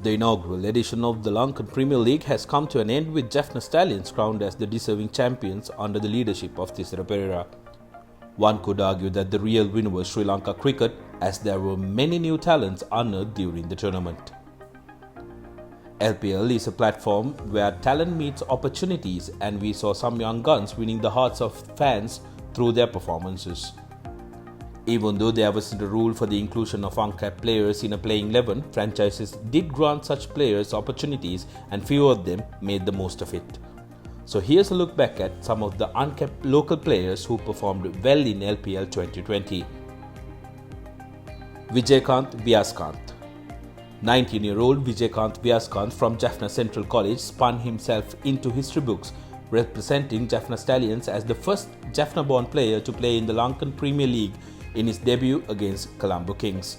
The inaugural edition of the Lankan Premier League has come to an end with Jaffna Stallions crowned as the deserving champions under the leadership of ThePapare. One could argue that the real winner was Sri Lanka cricket, as there were many new talents unearthed during the tournament. LPL is a platform where talent meets opportunities, and we saw some young guns winning the hearts of fans through their performances. Even though there wasn't a rule for the inclusion of uncapped players in a playing 11, franchises did grant such players opportunities and few of them made the most of it. So here's a look back at some of the uncapped local players who performed well in LPL 2020. Vijay Kanth. 19-year-old Vijay Kanth from Jaffna Central College spun himself into history books, representing Jaffna Stallions as the first Jaffna-born player to play in the Lankan Premier League in his debut against Colombo Kings.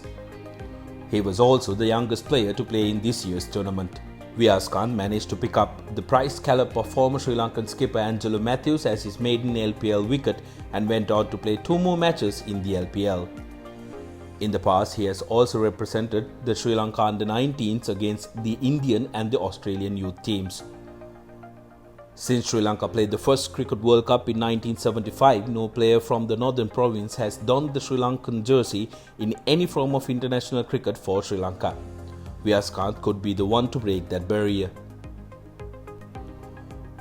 He was also the youngest player to play in this year's tournament. Kanth managed to pick up the prize scallop of former Sri Lankan skipper Angelo Matthews as his maiden LPL wicket and went on to play 2 more matches in the LPL. In the past, he has also represented the Sri Lanka under-19s against the Indian and the Australian youth teams. Since Sri Lanka played the first Cricket World Cup in 1975, no player from the northern province has donned the Sri Lankan jersey in any form of international cricket for Sri Lanka. Kanth could be the one to break that barrier.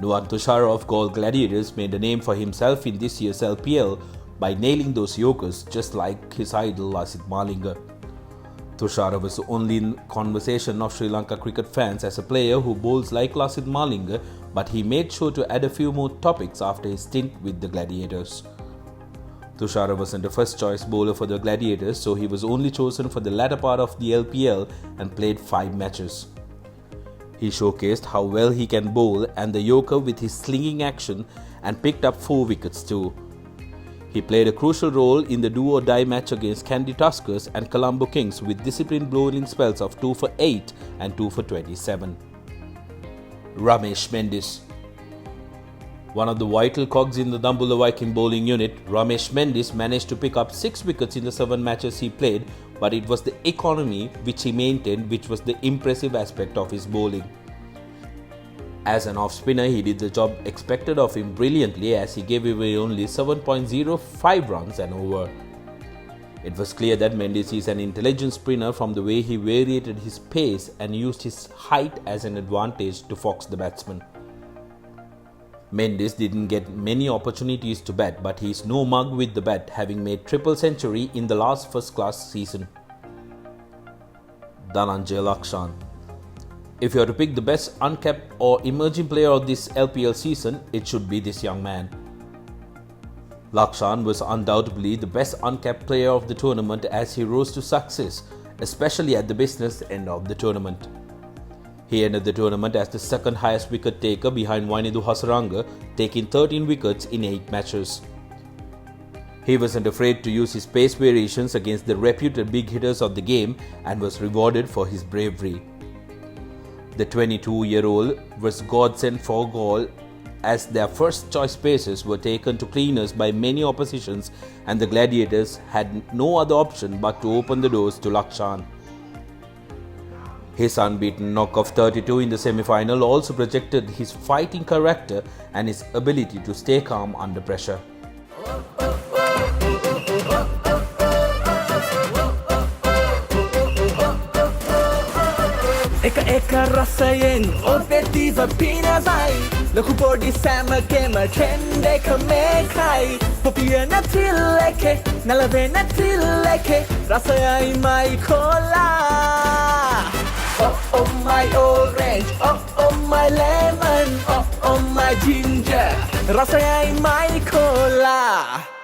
Nuwan Tushar of Galle Gladiators made a name for himself in this year's LPL by nailing those Yorkers just like his idol Lasith Malinga. Tushar was only in conversation of Sri Lanka cricket fans as a player who bowls like Lasith Malinga, but he made sure to add a few more topics after his stint with the Gladiators. Tushar wasn't a first choice bowler for the Gladiators, so he was only chosen for the latter part of the LPL and played 5 matches. He showcased how well he can bowl and the Yorker with his slinging action and picked up 4 wickets too. He played a crucial role in the do-or-die match against Kandy Tuskers and Colombo Kings with disciplined bowling spells of 2 for 8 and 2 for 27. Ramesh Mendes. One of the vital cogs in the Dambulla Viking bowling unit, Ramesh Mendes managed to pick up 6 wickets in the 7 matches he played, but it was the economy which he maintained which was the impressive aspect of his bowling. As an off-spinner, he did the job expected of him brilliantly as he gave away only 7.05 runs an over. It was clear that Mendes is an intelligent spinner from the way he variated his pace and used his height as an advantage to fox the batsman. Mendes didn't get many opportunities to bat, but he is no mug with the bat, having made triple century in the last first-class season. Dhananjay Lakshan. If you are to pick the best uncapped or emerging player of this LPL season, it should be this young man. Lakshan was undoubtedly the best uncapped player of the tournament as he rose to success, especially at the business end of the tournament. He ended the tournament as the second highest wicket taker behind Wainidu Hasaranga, taking 13 wickets in 8 matches. He wasn't afraid to use his pace variations against the reputed big hitters of the game and was rewarded for his bravery. The 22-year-old was godsend for Galle as their first choice paces were taken to cleaners by many oppositions and the Gladiators had no other option but to open the doors to Lakshan. His unbeaten knock of 32 in the semi-final also projected his fighting character and his ability to stay calm under pressure. Eka rasayen obetiza pinazai Laku body samakema trende kamekai Popia natileke nalave natileke Rasayai my cola Oh my orange Oh my lemon Oh my ginger Rasayai my cola